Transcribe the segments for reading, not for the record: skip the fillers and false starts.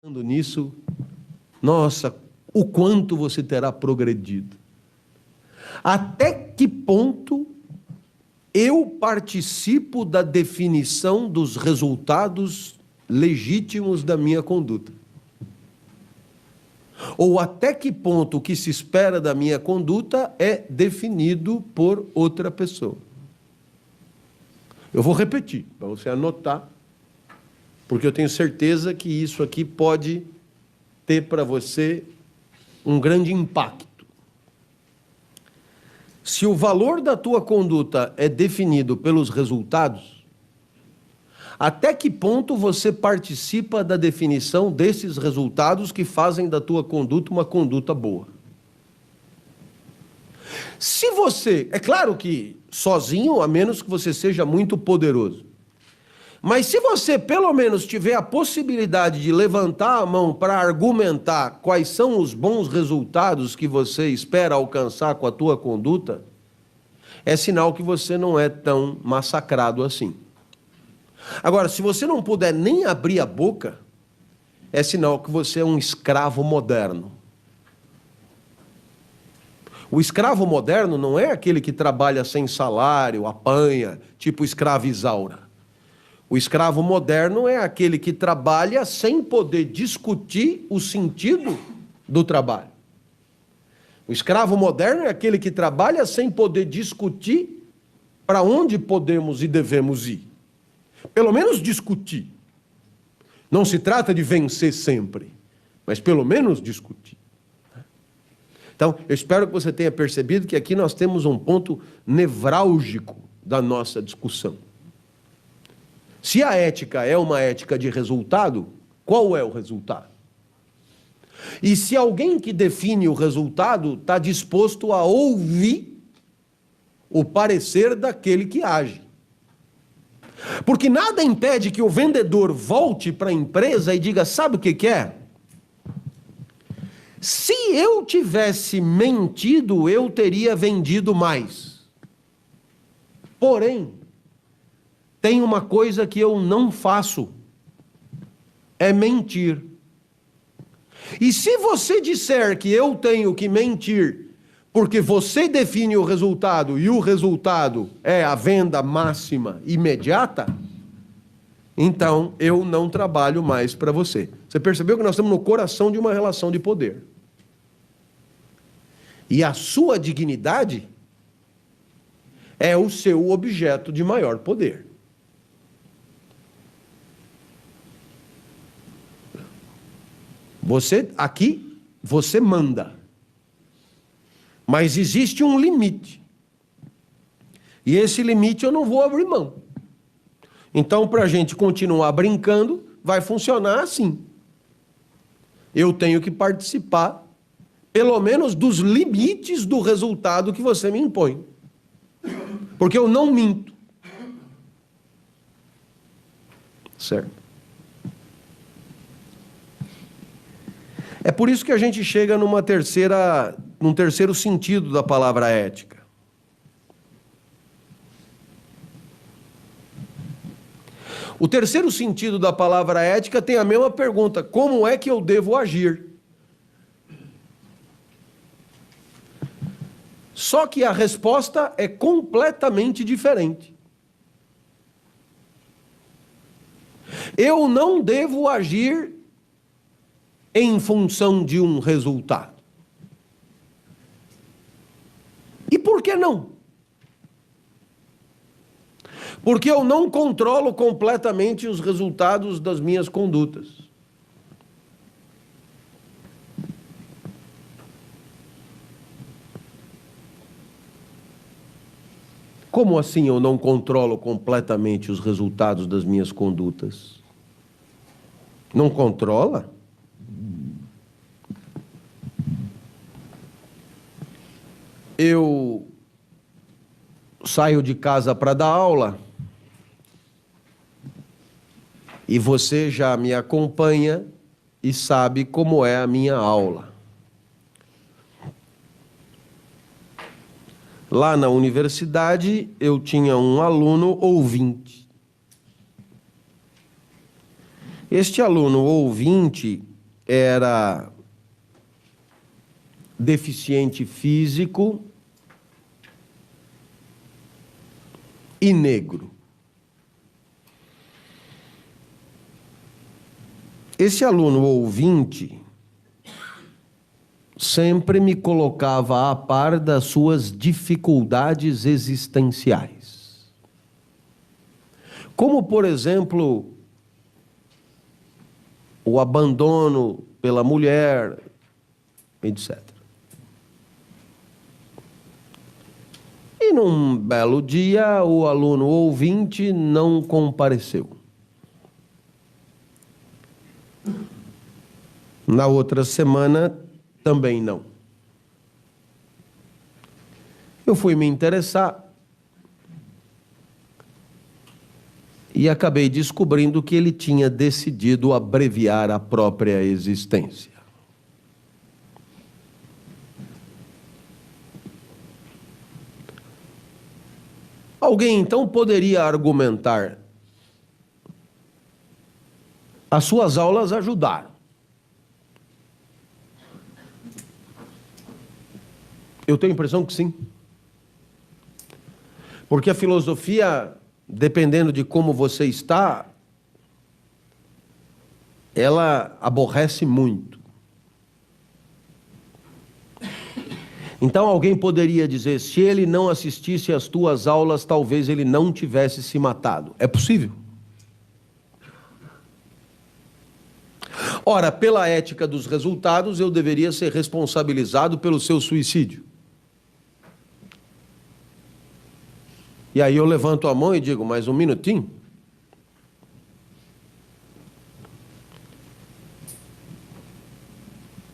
Nisso, nossa, o quanto você terá progredido. Até que ponto eu participo da definição dos resultados legítimos da minha conduta? Ou até que ponto o que se espera da minha conduta é definido por outra pessoa? Eu vou repetir, para você anotar, porque eu tenho certeza que isso aqui pode ter para você um grande impacto. Se o valor da tua conduta é definido pelos resultados, até que ponto você participa da definição desses resultados que fazem da tua conduta uma conduta boa? Se você, é claro que sozinho, a menos que você seja muito poderoso, mas se você pelo menos tiver a possibilidade de levantar a mão para argumentar quais são os bons resultados que você espera alcançar com a tua conduta, é sinal que você não é tão massacrado assim. Agora, se você não puder nem abrir a boca, é sinal que você é um escravo moderno. O escravo moderno não é aquele que trabalha sem salário, apanha, tipo escravo Isaura. O escravo moderno é aquele que trabalha sem poder discutir o sentido do trabalho. O escravo moderno é aquele que trabalha sem poder discutir para onde podemos e devemos ir. Pelo menos discutir. Não se trata de vencer sempre, mas pelo menos discutir. Então, eu espero que você tenha percebido que aqui nós temos um ponto nevrálgico da nossa discussão. Se a ética é uma ética de resultado, qual é o resultado? E se alguém que define o resultado está disposto a ouvir o parecer daquele que age? Porque nada impede que o vendedor volte para a empresa e diga, sabe o que é? Se eu tivesse mentido, eu teria vendido mais. Porém, tem uma coisa que eu não faço, é mentir. E se você disser que eu tenho que mentir, porque você define o resultado e o resultado é a venda máxima imediata, então eu não trabalho mais para você. Você percebeu que nós estamos no coração de uma relação de poder. E a sua dignidade é o seu objeto de maior poder. Você manda. Mas existe um limite. E esse limite eu não vou abrir mão. Então, para a gente continuar brincando, vai funcionar assim. Eu tenho que participar, pelo menos, dos limites do resultado que você me impõe. Porque eu não minto. Certo? É por isso que a gente chega num terceiro sentido da palavra ética. O terceiro sentido da palavra ética tem a mesma pergunta: como é que eu devo agir? Só que a resposta é completamente diferente. Eu não devo agir em função de um resultado. E por que não? Porque eu não controlo completamente os resultados das minhas condutas. Como assim eu não controlo completamente os resultados das minhas condutas? Não controla? Eu saio de casa para dar aula e você já me acompanha e sabe como é a minha aula. Lá na universidade eu tinha um aluno ouvinte. Este aluno ouvinte era deficiente físico e negro. Esse aluno ouvinte sempre me colocava a par das suas dificuldades existenciais. Como, por exemplo, o abandono pela mulher, etc. E num belo dia, o aluno ouvinte não compareceu. Na outra semana, também não. Eu fui me interessar e acabei descobrindo que ele tinha decidido abreviar a própria existência. Alguém então poderia argumentar: as suas aulas ajudaram. Eu tenho a impressão que sim. Porque a filosofia, dependendo de como você está, ela aborrece muito. Então alguém poderia dizer: se ele não assistisse às tuas aulas, talvez ele não tivesse se matado. É possível. Ora, pela ética dos resultados, eu deveria ser responsabilizado pelo seu suicídio. E aí eu levanto a mão e digo: mais um minutinho.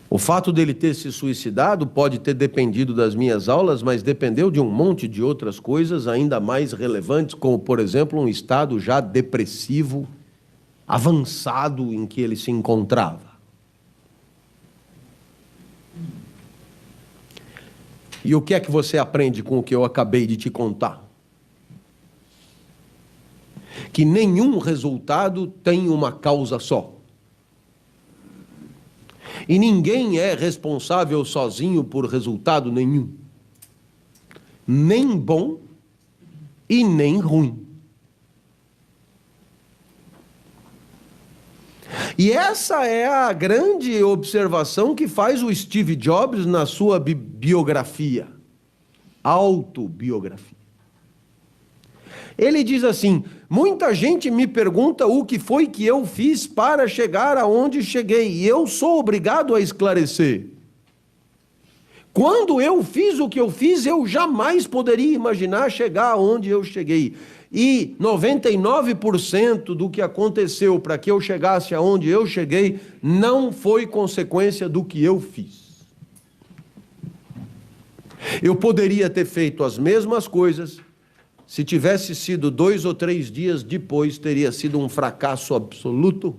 O fato dele ter se suicidado pode ter dependido das minhas aulas, mas dependeu de um monte de outras coisas ainda mais relevantes, como, por exemplo, um estado já depressivo, avançado em que ele se encontrava. E o que é que você aprende com o que eu acabei de te contar? Que nenhum resultado tem uma causa só. E ninguém é responsável sozinho por resultado nenhum. Nem bom e nem ruim. E essa é a grande observação que faz o Steve Jobs na sua biografia, autobiografia. Ele diz assim: muita gente me pergunta o que foi que eu fiz para chegar aonde cheguei, e eu sou obrigado a esclarecer. Quando eu fiz o que eu fiz, eu jamais poderia imaginar chegar aonde eu cheguei. E 99% do que aconteceu para que eu chegasse aonde eu cheguei não foi consequência do que eu fiz. Eu poderia ter feito as mesmas coisas. Se tivesse sido 2 ou 3 dias depois, teria sido um fracasso absoluto.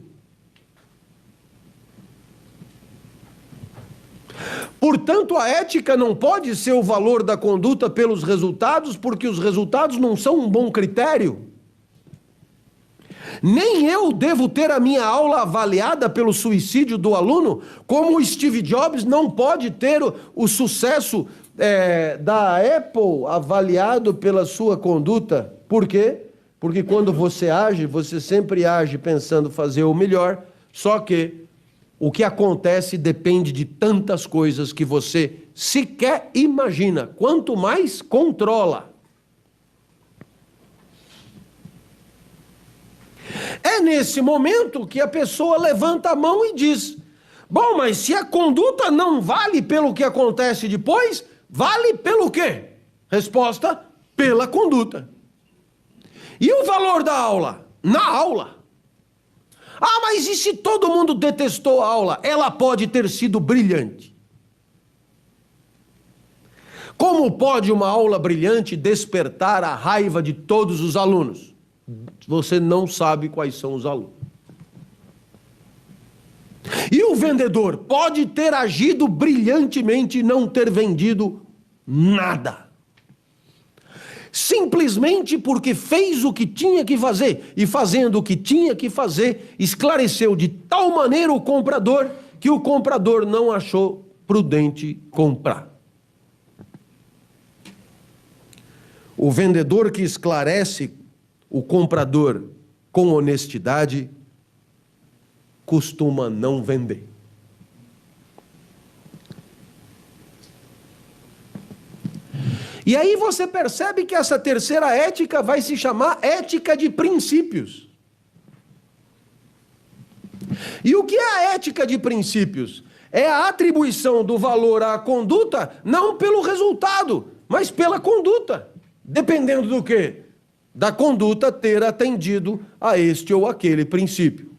Portanto, a ética não pode ser o valor da conduta pelos resultados, porque os resultados não são um bom critério. Nem eu devo ter a minha aula avaliada pelo suicídio do aluno, como o Steve Jobs não pode ter o sucesso da Apple avaliado pela sua conduta. Por quê? Porque quando você age, você sempre age pensando fazer o melhor, só que o que acontece depende de tantas coisas que você sequer imagina, quanto mais controla. É nesse momento que a pessoa levanta a mão e diz: bom, mas se a conduta não vale pelo que acontece depois, vale pelo quê? Resposta: pela conduta. E o valor da aula? Na aula. Ah, mas e se todo mundo detestou a aula? Ela pode ter sido brilhante. Como pode uma aula brilhante despertar a raiva de todos os alunos? Você não sabe quais são os alunos. E o vendedor pode ter agido brilhantemente e não ter vendido nada. Simplesmente porque fez o que tinha que fazer, e fazendo o que tinha que fazer, esclareceu de tal maneira o comprador que o comprador não achou prudente comprar. O vendedor que esclarece o comprador com honestidade costuma não vender. E aí você percebe que essa terceira ética vai se chamar ética de princípios. E o que é a ética de princípios? É a atribuição do valor à conduta, não pelo resultado, mas pela conduta. Dependendo do quê? Da conduta ter atendido a este ou aquele princípio.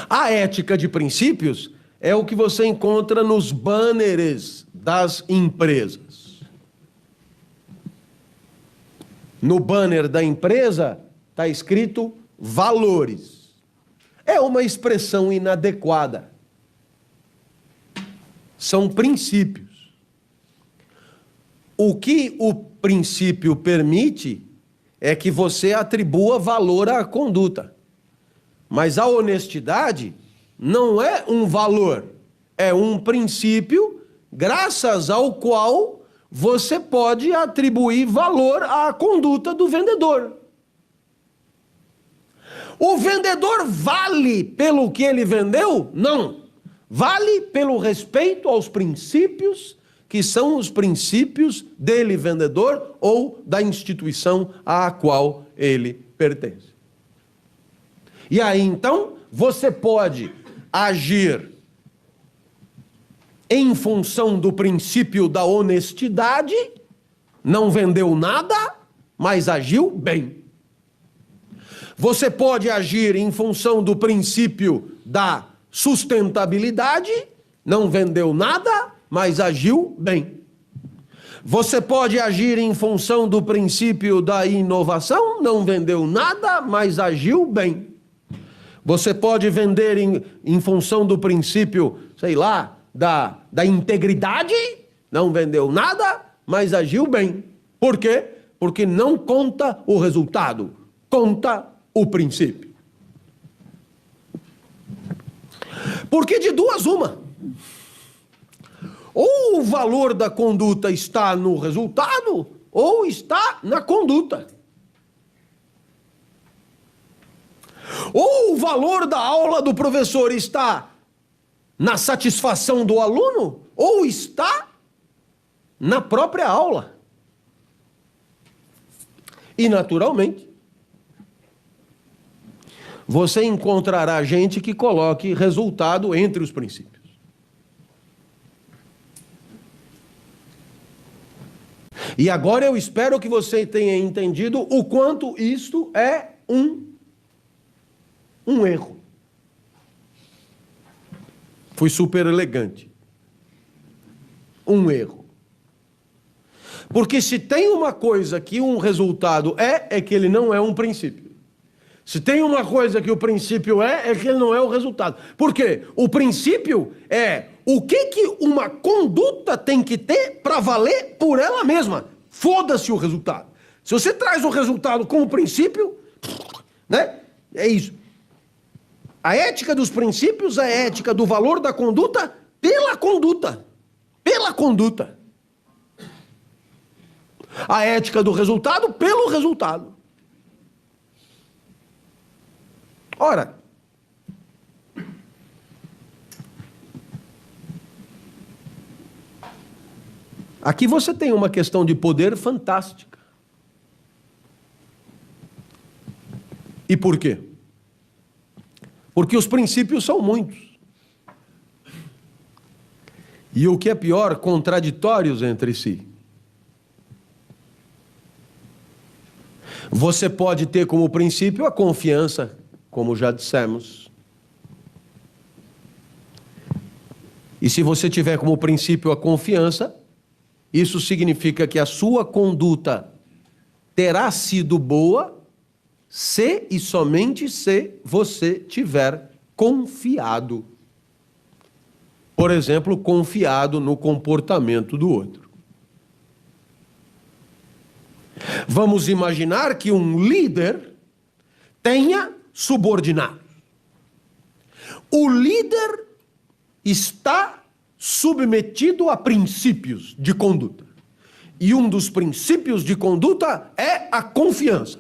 A ética de princípios é o que você encontra nos banners das empresas. No banner da empresa está escrito valores. É uma expressão inadequada. São princípios. O que o princípio permite é que você atribua valor à conduta. Mas a honestidade não é um valor, é um princípio graças ao qual você pode atribuir valor à conduta do vendedor. O vendedor vale pelo que ele vendeu? Não. Vale pelo respeito aos princípios que são os princípios dele, vendedor, ou da instituição à qual ele pertence. E aí, então, você pode agir em função do princípio da honestidade, não vendeu nada, mas agiu bem. Você pode agir em função do princípio da sustentabilidade, não vendeu nada, mas agiu bem. Você pode agir em função do princípio da inovação, não vendeu nada, mas agiu bem. Você pode vender em função do princípio, sei lá, da integridade, não vendeu nada, mas agiu bem. Por quê? Porque não conta o resultado, conta o princípio. Porque de duas uma. Ou o valor da conduta está no resultado, ou está na conduta. Ou o valor da aula do professor está na satisfação do aluno, ou está na própria aula. E, naturalmente, você encontrará gente que coloque resultado entre os princípios. E agora eu espero que você tenha entendido o quanto isto é um erro. Fui super elegante. Um erro. Porque se tem uma coisa que um resultado é que ele não é um princípio. Se tem uma coisa que o princípio é que ele não é o resultado. Por quê? O princípio é o que uma conduta tem que ter para valer por ela mesma. Foda-se o resultado. Se você traz o resultado como princípio, né? É isso. A ética dos princípios é a ética do valor da conduta pela conduta. Pela conduta. A ética do resultado pelo resultado. Ora, aqui você tem uma questão de poder fantástica. E por quê? Porque os princípios são muitos. E o que é pior, contraditórios entre si. Você pode ter como princípio a confiança, como já dissemos. E se você tiver como princípio a confiança, isso significa que a sua conduta terá sido boa se e somente se você tiver confiado. Por exemplo, confiado no comportamento do outro. Vamos imaginar que um líder tenha subordinados. O líder está submetido a princípios de conduta. E um dos princípios de conduta é a confiança.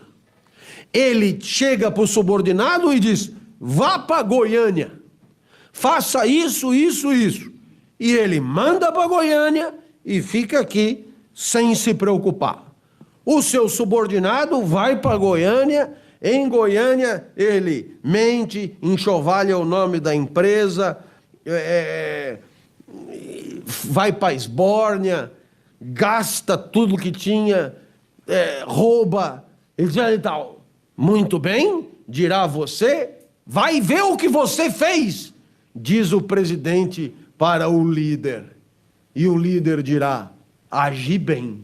Ele chega para o subordinado e diz: vá para Goiânia, faça isso, isso, isso. E ele manda para Goiânia e fica aqui sem se preocupar. O seu subordinado vai para Goiânia, em Goiânia ele mente, enxovalha o nome da empresa, vai para Esbórnia, gasta tudo que tinha, rouba, e tal. Muito bem, dirá você, vai ver o que você fez, diz o presidente para o líder. E o líder dirá: agi bem,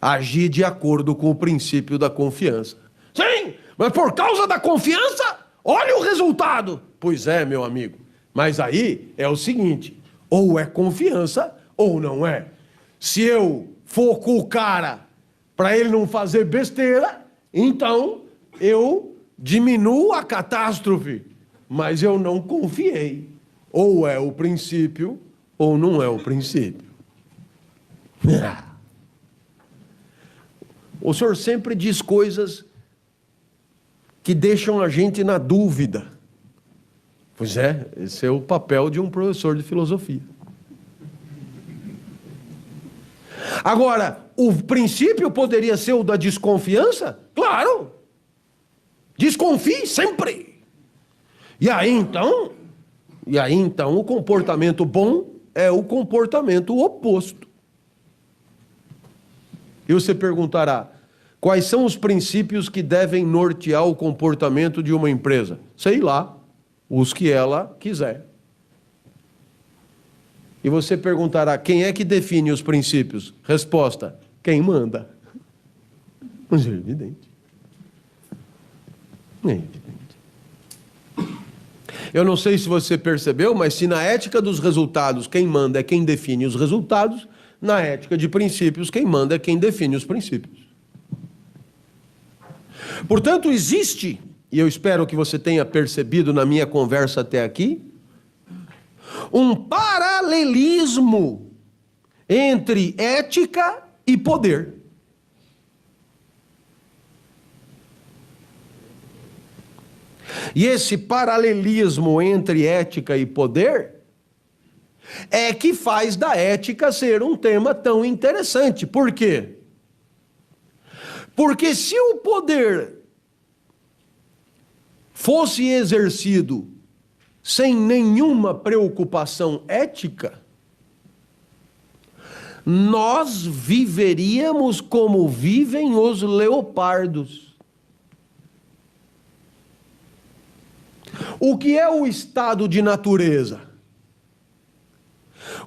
agi de acordo com o princípio da confiança. Sim, mas por causa da confiança, olha o resultado. Pois é, meu amigo, mas aí é o seguinte, ou é confiança ou não é. Se eu for com o cara para ele não fazer besteira, então eu diminuo a catástrofe, mas eu não confiei. Ou é o princípio ou não é o princípio. O senhor sempre diz coisas que deixam a gente na dúvida. Pois é, esse é o papel de um professor de filosofia. Agora, o princípio poderia ser o da desconfiança? Claro! Desconfie sempre! E aí então, o comportamento bom é o comportamento oposto. E você perguntará: quais são os princípios que devem nortear o comportamento de uma empresa? Sei lá, os que ela quiser. E você perguntará: quem é que define os princípios? Resposta: quem manda. Mas é evidente. É evidente. Eu não sei se você percebeu, mas se na ética dos resultados quem manda é quem define os resultados, na ética de princípios quem manda é quem define os princípios. Portanto, existe, e eu espero que você tenha percebido na minha conversa até aqui, um paralelismo entre ética e poder. E esse paralelismo entre ética e poder é que faz da ética ser um tema tão interessante. Por quê? Porque se o poder fosse exercido sem nenhuma preocupação ética, nós viveríamos como vivem os leopardos. O que é o estado de natureza?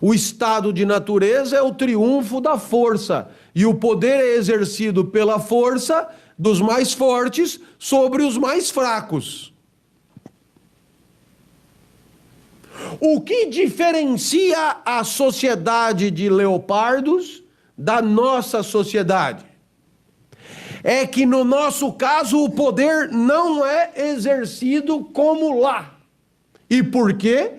O estado de natureza é o triunfo da força, e o poder é exercido pela força dos mais fortes sobre os mais fracos. O que diferencia a sociedade de leopardos da nossa sociedade? É que no nosso caso o poder não é exercido como lá. E por quê?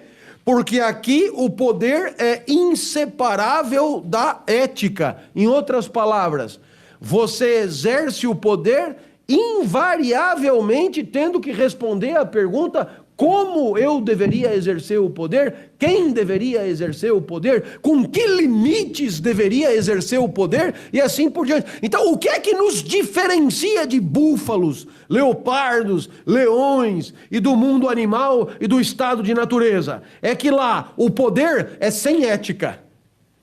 Porque aqui o poder é inseparável da ética. Em outras palavras, você exerce o poder invariavelmente tendo que responder à pergunta: como eu deveria exercer o poder? Quem deveria exercer o poder? Com que limites deveria exercer o poder? E assim por diante. Então, o que é que nos diferencia de búfalos, leopardos, leões e do mundo animal e do estado de natureza? É que lá o poder é sem ética.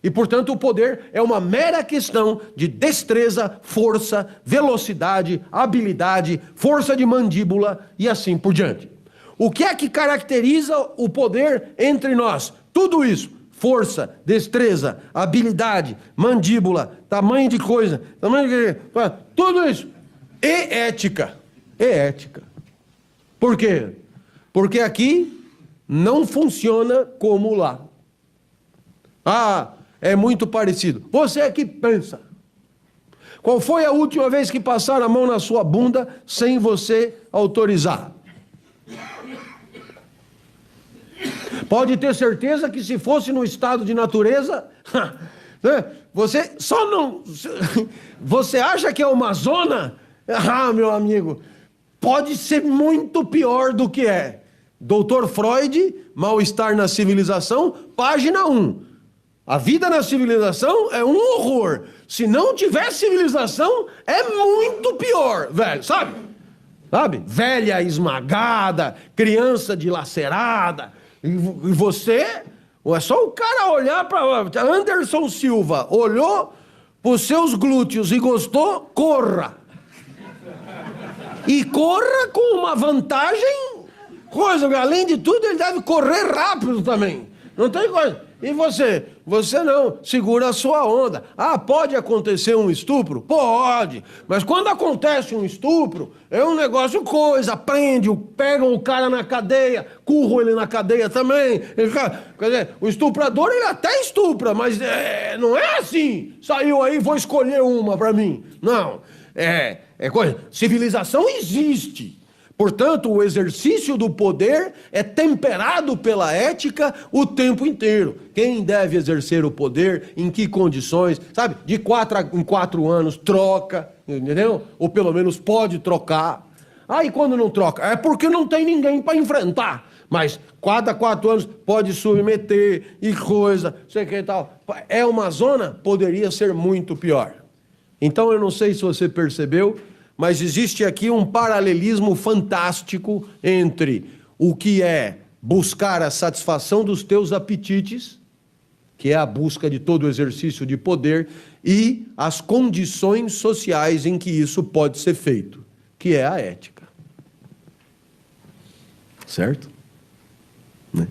E, portanto, o poder é uma mera questão de destreza, força, velocidade, habilidade, força de mandíbula e assim por diante. O que é que caracteriza o poder entre nós? Tudo isso: força, destreza, habilidade, mandíbula, tamanho de coisa, tudo isso. E ética. E ética. Por quê? Porque aqui não funciona como lá. Ah, é muito parecido. Você é que pensa. Qual foi a última vez que passaram a mão na sua bunda sem você autorizar? Pode ter certeza que se fosse no estado de natureza, né, você só não... Você acha que é uma zona? Ah, meu amigo, pode ser muito pior do que é. Dr. Freud, Mal-Estar na Civilização, página 1. A vida na civilização é um horror. Se não tiver civilização, é muito pior, velho, sabe? Sabe? Velha esmagada, criança dilacerada. E você, é só o cara olhar para... Anderson Silva olhou para os seus glúteos e gostou, corra. E corra com uma vantagem, coisa, além de tudo, ele deve correr rápido também. Não tem coisa. E você? Você não, segura a sua onda. Ah, pode acontecer um estupro? Pode. Mas quando acontece um estupro, é um negócio coisa, prende, pegam o cara na cadeia, curram ele na cadeia também. Quer dizer, o estuprador, ele até estupra, mas não é assim. Saiu aí, vou escolher uma pra mim. Não, é coisa. Civilização existe. Portanto, o exercício do poder é temperado pela ética o tempo inteiro. Quem deve exercer o poder, em que condições, sabe? De 4 em 4 anos troca, entendeu? Ou pelo menos pode trocar. E quando não troca? É porque não tem ninguém para enfrentar. Mas cada 4 anos pode submeter e coisa, sei que e tal. É uma zona? Poderia ser muito pior. Então eu não sei se você percebeu, mas existe aqui um paralelismo fantástico entre o que é buscar a satisfação dos teus apetites, que é a busca de todo o exercício de poder, e as condições sociais em que isso pode ser feito, que é a ética. Certo? Né?